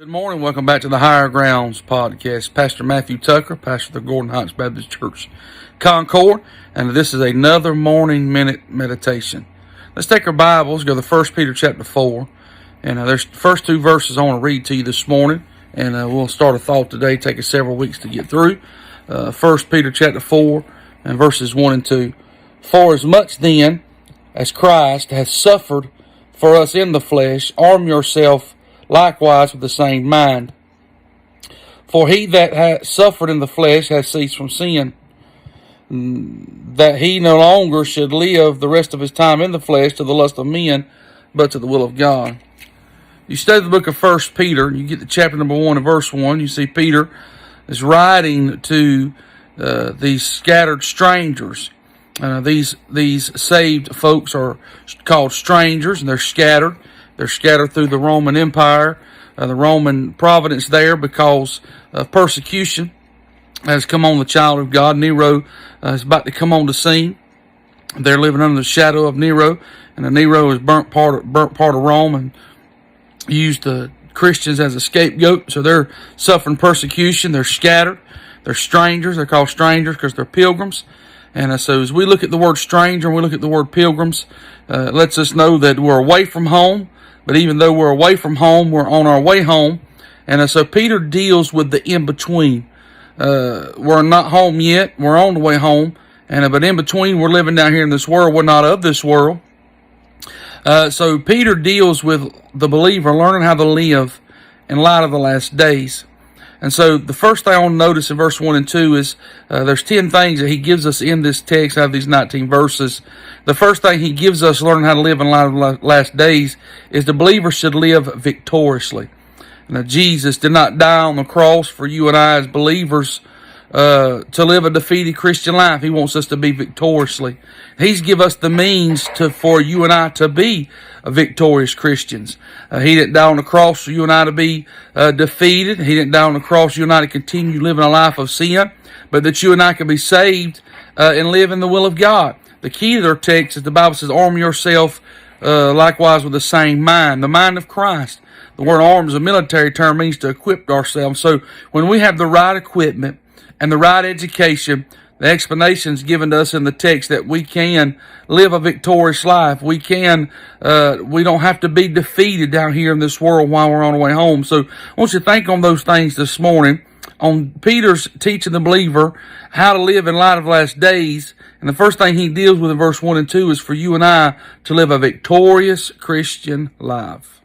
Good morning. Welcome back to the Higher Grounds podcast. Pastor Matthew Tucker, pastor of the Gordon Heights Baptist Church, Concord, and this is another morning minute meditation. Let's take our Bibles, go to 1 Peter chapter 4, and there's the first two verses I want to read to you this morning, and we'll start a thought today, take us several weeks to get through. 1 Peter chapter 4 and verses 1 and 2. For as much then as Christ has suffered for us in the flesh, arm yourself likewise with the same mind. For he that hath suffered in the flesh has ceased from sin, that he no longer should live the rest of his time in the flesh to the lust of men, but to the will of God. You study the book of 1 Peter, you get to chapter number 1 and verse 1, you see Peter is writing to these scattered strangers. These saved folks are called strangers, and they're scattered. They're scattered through the Roman Empire, the Roman providence there because of persecution has come on the child of God. Nero is about to come on the scene. They're living under the shadow of Nero, and Nero is burnt part of Rome and used the Christians as a scapegoat. So they're suffering persecution. They're scattered. They're strangers. They're called strangers because they're pilgrims. And so as we look at the word stranger and we look at the word pilgrims, it lets us know that we're away from home. But even though we're away from home, we're on our way home. And so Peter deals with the in-between. We're not home yet. We're on the way home. But in between, we're living down here in this world. We're not of this world. So Peter deals with the believer learning how to live in light of the last days. And so the first thing I want to notice in verse 1 and 2 is there's 10 things that he gives us in this text out of these 19 verses. The first thing he gives us learning how to live in light of the last days is the believer should live victoriously. Now, Jesus did not die on the cross for you and I as believers to live a defeated Christian life. He wants us to be victoriously. He's given us the means for you and I to be victorious Christians. He didn't die on the cross for you and I to be defeated. He didn't die on the cross for you and I to continue living a life of sin, but that you and I can be saved and live in the will of God. The key to their text is the Bible says, arm yourself likewise with the same mind, the mind of Christ. The word arm is a military term, means to equip ourselves. So when we have the right equipment and the right education, the explanation is given to us in the text that we can live a victorious life. We don't have to be defeated down here in this world while we're on our way home. So I want you to think on those things this morning, on Peter's teaching the believer how to live in light of the last days. And the first thing he deals with in verse 1 and 2 is for you and I to live a victorious Christian life.